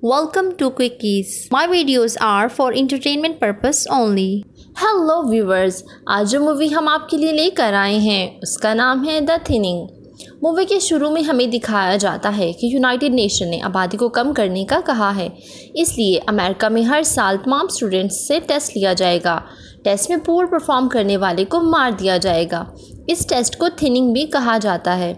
Welcome to Quickies. My videos are for entertainment purpose only. Hello viewers, आज जो movie हम आपके लिए लेकर आए हैं उसका नाम है द थिनिंग। मूवी के शुरू में हमें दिखाया जाता है कि यूनाइटेड नेशन ने आबादी को कम करने का कहा है, इसलिए अमेरिका में हर साल तमाम स्टूडेंट्स से टेस्ट लिया जाएगा। टेस्ट में पुअर परफॉर्म करने वाले को मार दिया जाएगा। इस टेस्ट को थिनिंग भी कहा जाता है।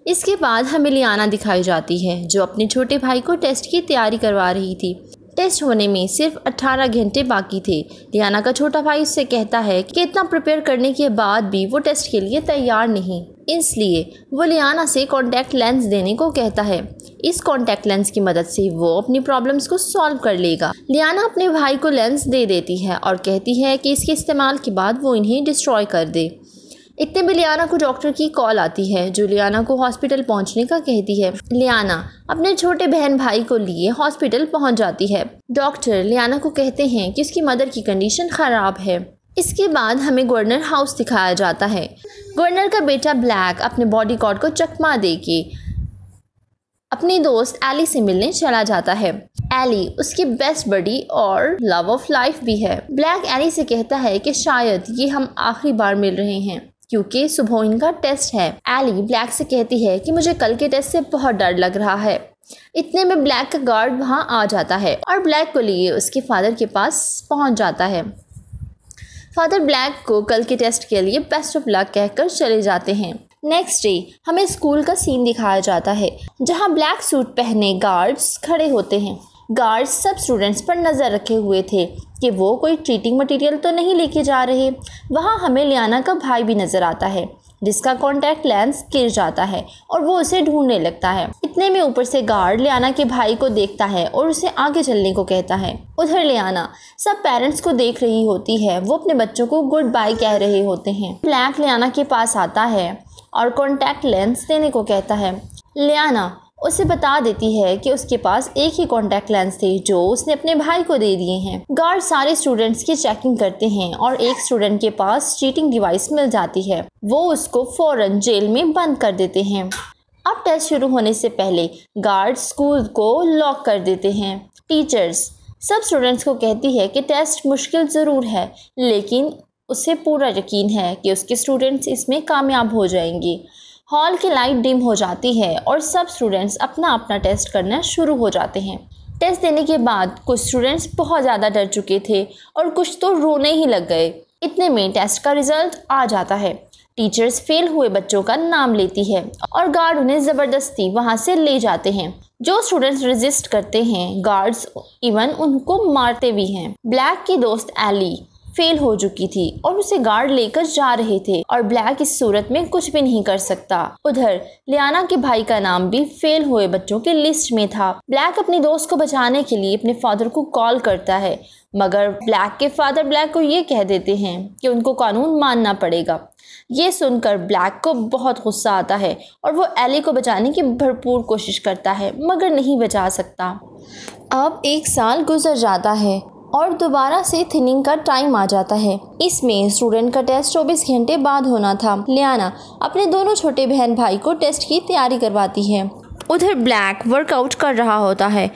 इसके बाद हमें लियाना दिखाई जाती है जो अपने छोटे भाई को टेस्ट की तैयारी करवा रही थी। टेस्ट होने में सिर्फ 18 घंटे बाकी थे। लियाना का छोटा भाई उससे कहता है कि इतना प्रिपेयर करने के बाद भी वो टेस्ट के लिए तैयार नहीं, इसलिए वो लियाना से कॉन्टैक्ट लेंस देने को कहता है। इस कॉन्टैक्ट लेंस की मदद से वो अपनी प्रॉब्लम्स को सॉल्व कर लेगा। लियाना अपने भाई को लेंस दे देती है और कहती है कि इसके इस्तेमाल के बाद वो इन्हें डिस्ट्रॉय कर दे। इतने में लियाना को डॉक्टर की कॉल आती है जो लियाना को हॉस्पिटल पहुंचने का कहती है। लियाना अपने छोटे बहन भाई को लिए हॉस्पिटल पहुंच जाती है। डॉक्टर लियाना को कहते हैं कि उसकी मदर की कंडीशन ख़राब है। इसके बाद हमें गवर्नर हाउस दिखाया जाता है। गवर्नर का बेटा ब्लैक अपने बॉडी गार्ड को चकमा दे के अपनी दोस्त एली से मिलने चला जाता है। एली उसकी बेस्ट बडी और लव ऑफ लाइफ भी है। ब्लैक एली से कहता है कि शायद ये हम आखिरी बार मिल रहे हैं क्योंकि सुबह इनका टेस्ट है। एली ब्लैक से कहती है कि मुझे कल के टेस्ट से बहुत डर लग रहा है। इतने में ब्लैक का गार्ड वहां आ जाता है और ब्लैक को लिए उसके फादर के पास पहुंच जाता है। फादर ब्लैक को कल के टेस्ट के लिए बेस्ट ऑफ लक कहकर चले जाते हैं। नेक्स्ट डे हमें स्कूल का सीन दिखाया जाता है जहां ब्लैक सूट पहने गार्ड्स खड़े होते हैं। गार्ड्स सब स्टूडेंट्स पर नज़र रखे हुए थे कि वो कोई चीटिंग मटेरियल तो नहीं लेके जा रहे। वहाँ हमें लियाना का भाई भी नज़र आता है जिसका कॉन्टैक्ट लेंस गिर जाता है और वो उसे ढूंढने लगता है। इतने में ऊपर से गार्ड लियाना के भाई को देखता है और उसे आगे चलने को कहता है। उधर लियाना सब पेरेंट्स को देख रही होती है। वो अपने बच्चों को गुड बाय कह रहे होते हैं। ब्लैक लियाना के पास आता है और कॉन्टैक्ट लेंस देने को कहता है। लियाना उसे बता देती है कि उसके पास एक ही कॉन्टैक्ट लेंस थे जो उसने अपने भाई को दे दिए हैं। गार्ड सारे स्टूडेंट्स की चेकिंग करते हैं और एक स्टूडेंट के पास चीटिंग डिवाइस मिल जाती है। वो उसको फौरन जेल में बंद कर देते हैं। अब टेस्ट शुरू होने से पहले गार्ड स्कूल को लॉक कर देते हैं। टीचर्स सब स्टूडेंट्स को कहती है कि टेस्ट मुश्किल ज़रूर है लेकिन उसे पूरा यकीन है कि उसके स्टूडेंट्स इसमें कामयाब हो जाएंगे। हॉल की लाइट डिम हो जाती है और सब स्टूडेंट्स अपना अपना टेस्ट करना शुरू हो जाते हैं। टेस्ट देने के बाद कुछ स्टूडेंट्स बहुत ज़्यादा डर चुके थे और कुछ तो रोने ही लग गए। इतने में टेस्ट का रिजल्ट आ जाता है। टीचर्स फेल हुए बच्चों का नाम लेती है और गार्ड उन्हें ज़बरदस्ती वहाँ से ले जाते हैं। जो स्टूडेंट्स रेजिस्ट करते हैं गार्ड्स इवन उनको मारते भी हैं। ब्लैक की दोस्त एली फेल हो चुकी थी और उसे गार्ड लेकर जा रहे थे और ब्लैक इस सूरत में कुछ भी नहीं कर सकता। उधर लियाना के भाई का नाम भी फेल हुए बच्चों की लिस्ट में था। ब्लैक अपनी दोस्त को बचाने के लिए अपने फादर को कॉल करता है मगर ब्लैक के फादर ब्लैक को ये कह देते हैं कि उनको कानून मानना पड़ेगा। ये सुनकर ब्लैक को बहुत गुस्सा आता है और वो एली को बचाने की भरपूर कोशिश करता है मगर नहीं बचा सकता। अब 1 साल गुजर जाता है और दोबारा से थिनिंग का टाइम आ जाता है। इसमें स्टूडेंट का टेस्ट 24 घंटे बाद होना था। लियाना अपने दोनों छोटे बहन भाई को टेस्ट की तैयारी करवाती है। उधर ब्लैक वर्कआउट कर रहा होता है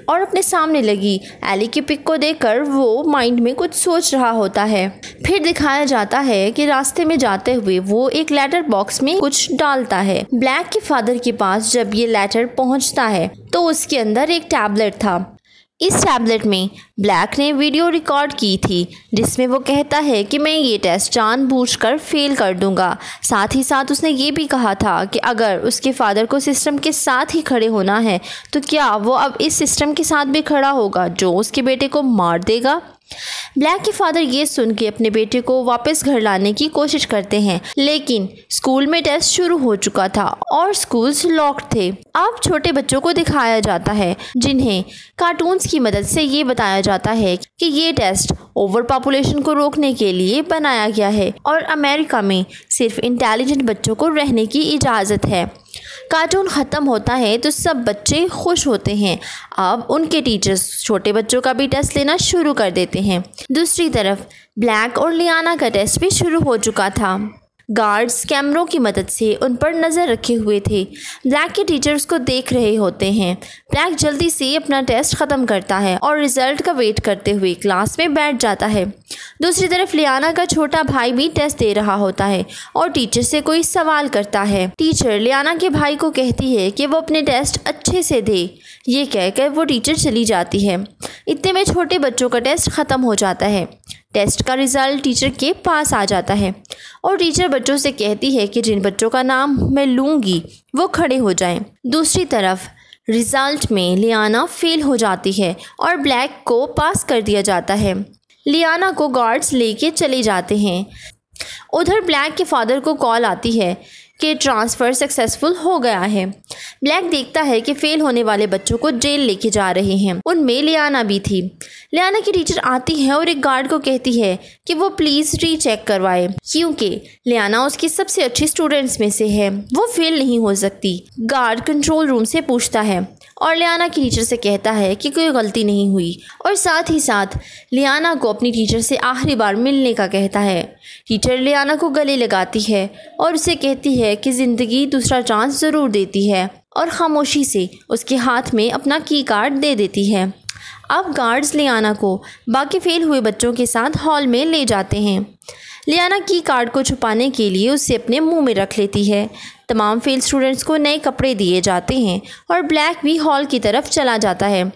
और अपने सामने लगी एली की पिक को देखकर वो माइंड में कुछ सोच रहा होता है। फिर दिखाया जाता है कि रास्ते में जाते हुए वो एक लेटर बॉक्स में कुछ डालता है। ब्लैक के फादर के पास जब ये लेटर पहुंचता है तो उसके अंदर एक टैबलेट था। इस टैबलेट में ब्लैक ने वीडियो रिकॉर्ड की थी जिसमें वो कहता है कि मैं ये टेस्ट जानबूझकर फेल कर दूंगा। साथ ही साथ उसने ये भी कहा था कि अगर उसके फादर को सिस्टम के साथ ही खड़े होना है तो क्या वो अब इस सिस्टम के साथ भी खड़ा होगा जो उसके बेटे को मार देगा। ब्लैक के फादर ये सुन के अपने बेटे को वापस घर लाने की कोशिश करते हैं लेकिन स्कूल में टेस्ट शुरू हो चुका था और स्कूल्स लॉक्ड थे। अब छोटे बच्चों को दिखाया जाता है जिन्हें कार्टून्स की मदद से ये बताया जाता है कि ये टेस्ट ओवर पॉपुलेशन को रोकने के लिए बनाया गया है और अमेरिका में सिर्फ इंटेलिजेंट बच्चों को रहने की इजाज़त है। कार्टून ख़त्म होता है तो सब बच्चे खुश होते हैं। अब उनके टीचर्स छोटे बच्चों का भी टेस्ट लेना शुरू कर देते हैं। दूसरी तरफ ब्लैक और लियाना का टेस्ट भी शुरू हो चुका था। गार्ड्स कैमरों की मदद से उन पर नज़र रखे हुए थे। ब्लैक के टीचर उसको देख रहे होते हैं। ब्लैक जल्दी से अपना टेस्ट ख़त्म करता है और रिज़ल्ट का वेट करते हुए क्लास में बैठ जाता है। दूसरी तरफ लियाना का छोटा भाई भी टेस्ट दे रहा होता है और टीचर से कोई सवाल करता है। टीचर लियाना के भाई को कहती है कि वो अपने टेस्ट अच्छे से दे। ये कहकर वो टीचर चली जाती है। इतने में छोटे बच्चों का टेस्ट ख़त्म हो जाता है। टेस्ट का रिज़ल्ट टीचर के पास आ जाता है और टीचर बच्चों से कहती है कि जिन बच्चों का नाम मैं लूँगी वो खड़े हो जाएं। दूसरी तरफ रिज़ल्ट में लियाना फेल हो जाती है और ब्लैक को पास कर दिया जाता है। लियाना को गार्ड्स लेके चले जाते हैं। उधर ब्लैक के फादर को कॉल आती है कि ट्रांसफ़र सक्सेसफुल हो गया है। ब्लैक देखता है कि फ़ेल होने वाले बच्चों को जेल लेके जा रहे हैं। उनमें लियाना भी थी। लियाना की टीचर आती है और एक गार्ड को कहती है कि वो प्लीज़ रीचेक करवाए, क्योंकि लियाना उसकी सबसे अच्छी स्टूडेंट्स में से है, वो फेल नहीं हो सकती। गार्ड कंट्रोल रूम से पूछता है और लियाना की टीचर से कहता है कि कोई गलती नहीं हुई और साथ ही साथ लियाना को अपनी टीचर से आखिरी बार मिलने का कहता है। टीचर लियाना को गले लगाती है और उसे कहती है कि ज़िंदगी दूसरा चांस ज़रूर देती है और खामोशी से उसके हाथ में अपना की कार्ड दे देती है। अब गार्ड्स लियाना को बाकी फेल हुए बच्चों के साथ हॉल में ले जाते हैं। लियाना की कार्ड को छुपाने के लिए उसे अपने मुंह में रख लेती है। तमाम फेल स्टूडेंट्स को नए कपड़े दिए जाते हैं और ब्लैक भी हॉल की तरफ चला जाता है।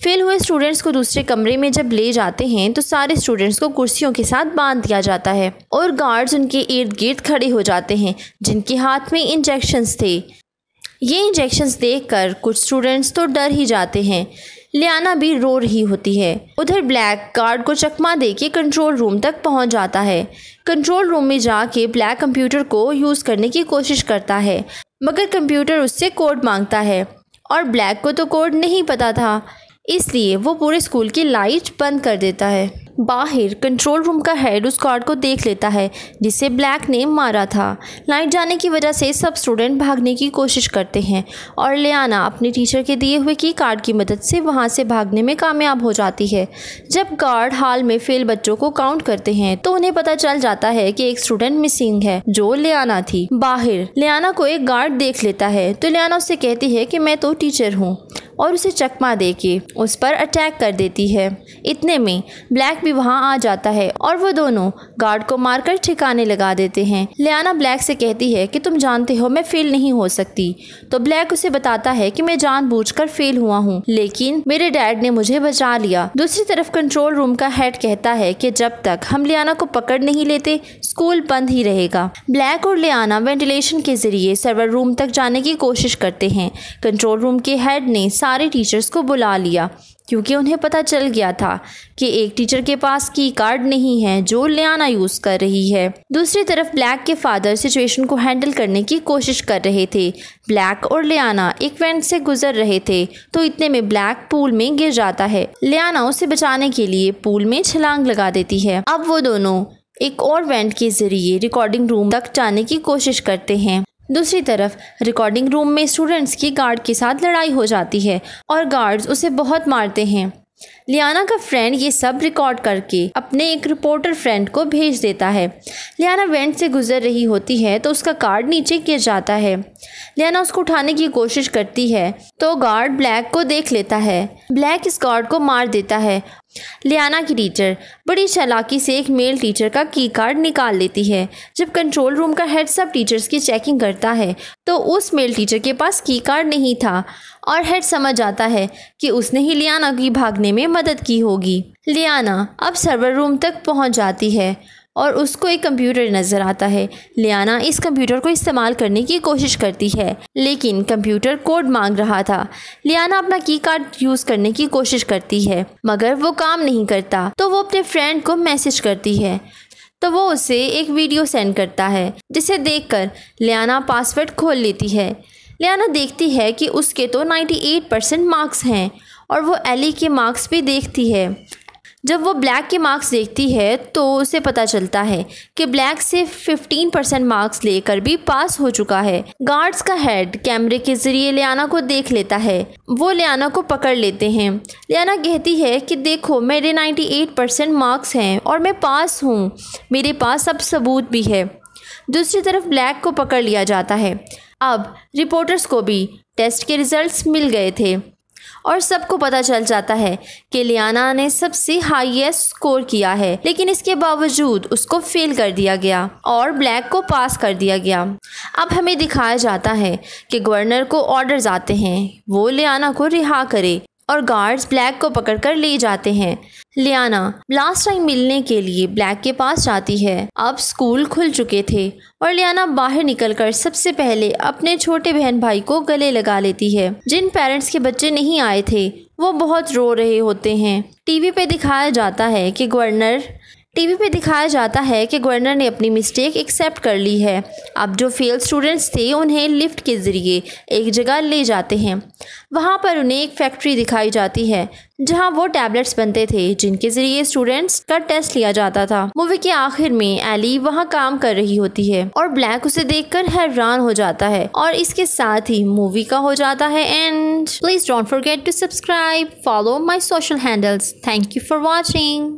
फेल हुए स्टूडेंट्स को दूसरे कमरे में जब ले जाते हैं तो सारे स्टूडेंट्स को कुर्सियों के साथ बांध दिया जाता है और गार्ड्स उनके इर्द गिर्द खड़े हो जाते हैं जिनके हाथ में इंजेक्शंस थे। ये इंजेक्शंस देखकर कुछ स्टूडेंट्स तो डर ही जाते हैं। लियाना भी रो रही होती है। उधर ब्लैक गार्ड को चकमा देके कंट्रोल रूम तक पहुंच जाता है। कंट्रोल रूम में जाके ब्लैक कंप्यूटर को यूज़ करने की कोशिश करता है, मगर कंप्यूटर उससे कोड मांगता है और ब्लैक को तो कोड नहीं पता था, इसलिए वो पूरे स्कूल की लाइट बंद कर देता है। बाहर कंट्रोल रूम का हेड उस गार्ड को देख लेता है जिसे ब्लैक ने मारा था। लाइट जाने की वजह से सब स्टूडेंट भागने की कोशिश करते हैं और लियाना अपने टीचर के दिए हुए की कार्ड की मदद से वहां से भागने में कामयाब हो जाती है। जब गार्ड हाल में फेल बच्चों को काउंट करते हैं तो उन्हें पता चल जाता है कि एक स्टूडेंट मिसिंग है जो लियाना थी। बाहर लियाना को एक गार्ड देख लेता है तो लियाना उससे कहती है कि मैं तो टीचर हूँ और उसे चकमा देके उस पर अटैक कर देती है। इतने में ब्लैक भी वहां आ जाता है और वो दोनों गार्ड को मारकर ठिकाने लगा देते हैं। लियाना ब्लैक से कहती है कि तुम जानते हो मैं फेल नहीं हो सकती, तो ब्लैक उसे बताता है कि मैं जानबूझकर फेल हुआ हूँ, लेकिन मेरे डैड ने मुझे बचा लिया। दूसरी तरफ कंट्रोल रूम का हेड कहता है कि जब तक हम लियाना को पकड़ नहीं लेते स्कूल बंद ही रहेगा। ब्लैक और लियाना वेंटिलेशन के जरिए सर्वर रूम तक जाने की कोशिश करते हैं। कंट्रोल रूम के हेड ने सारे टीचर्स को बुला लिया क्योंकि उन्हें पता चल गया था कि एक टीचर के पास की कार्ड नहीं है जो लियाना यूज़ कर रही है। दूसरी तरफ ब्लैक के फादर सिचुएशन को हैंडल करने की कोशिश कर रहे थे। ब्लैक और लियाना एक वेंट से गुजर रहे थे तो इतने में ब्लैक पूल में गिर जाता है। लियाना उसे बचाने के लिए पूल में छलांग लगा देती है। अब वो दोनों एक और वेंट के जरिए रिकॉर्डिंग रूम तक जाने की कोशिश करते हैं। दूसरी तरफ रिकॉर्डिंग रूम में स्टूडेंट्स की गार्ड के साथ लड़ाई हो जाती है और गार्ड्स उसे बहुत मारते हैं। लियाना का फ्रेंड ये सब रिकॉर्ड करके अपने एक रिपोर्टर फ्रेंड को भेज देता है। लियाना वेंट से गुजर रही होती है तो उसका कार्ड नीचे गिर जाता है। लियाना उसको उठाने की कोशिश करती है तो गार्ड ब्लैक को देख लेता है। ब्लैक इस गार्ड को मार देता है। लियाना की टीचर बड़ी चालाकी से एक मेल टीचर का की कार्ड निकाल लेती है। जब कंट्रोल रूम का हेड सब टीचर्स की चेकिंग करता है तो उस मेल टीचर के पास की कार्ड नहीं था और हेड समझ जाता है कि उसने ही लियाना की भागने में मदद की होगी। लियाना अब सर्वर रूम तक पहुंच जाती है और उसको एक कंप्यूटर नज़र आता है। लियाना इस कंप्यूटर को इस्तेमाल करने की कोशिश करती है लेकिन कंप्यूटर कोड मांग रहा था। लियाना अपना की कार्ड यूज़ करने की कोशिश करती है मगर वो काम नहीं करता तो वो अपने फ्रेंड को मैसेज करती है तो वो उसे एक वीडियो सेंड करता है जिसे देखकर लियाना पासवर्ड खोल लेती है। लियाना देखती है कि उसके तो 98% मार्क्स हैं और वो एली के मार्क्स भी देखती है। जब वो ब्लैक के मार्क्स देखती है तो उसे पता चलता है कि ब्लैक से 15% मार्क्स लेकर भी पास हो चुका है। गार्ड्स का हेड कैमरे के जरिए लियाना को देख लेता है। वो लियाना को पकड़ लेते हैं। लियाना कहती है कि देखो मेरे 98% मार्क्स हैं और मैं पास हूँ, मेरे पास सब सबूत भी है। दूसरी तरफ ब्लैक को पकड़ लिया जाता है। अब रिपोर्टर्स को भी टेस्ट के रिजल्ट्स मिल गए थे और सबको पता चल जाता है कि लियाना ने सबसे हाईएस्ट स्कोर किया है, लेकिन इसके बावजूद उसको फेल कर दिया गया और ब्लैक को पास कर दिया गया। अब हमें दिखाया जाता है कि गवर्नर को ऑर्डर्स आते हैं वो लियाना को रिहा करे और गार्ड्स ब्लैक को पकड़कर ले जाते हैं। लियाना लास्ट टाइम मिलने के लिए ब्लैक के पास जाती है। अब स्कूल खुल चुके थे और लियाना बाहर निकलकर सबसे पहले अपने छोटे बहन भाई को गले लगा लेती है। जिन पेरेंट्स के बच्चे नहीं आए थे वो बहुत रो रहे होते हैं। टीवी पे दिखाया जाता है कि गवर्नर ने अपनी मिस्टेक एक्सेप्ट कर ली है। अब जो फेल स्टूडेंट्स थे उन्हें लिफ्ट के ज़रिए एक जगह ले जाते हैं। वहाँ पर उन्हें एक फैक्ट्री दिखाई जाती है जहाँ वो टैबलेट्स बनते थे जिनके ज़रिए स्टूडेंट्स का टेस्ट लिया जाता था। मूवी के आखिर में एली वहाँ काम कर रही होती है और ब्लैक उसे देखकर हैरान हो जाता है और इसके साथ ही मूवी का हो जाता है end. Please don't forget to subscribe, follow my social handles. Thank you for watching.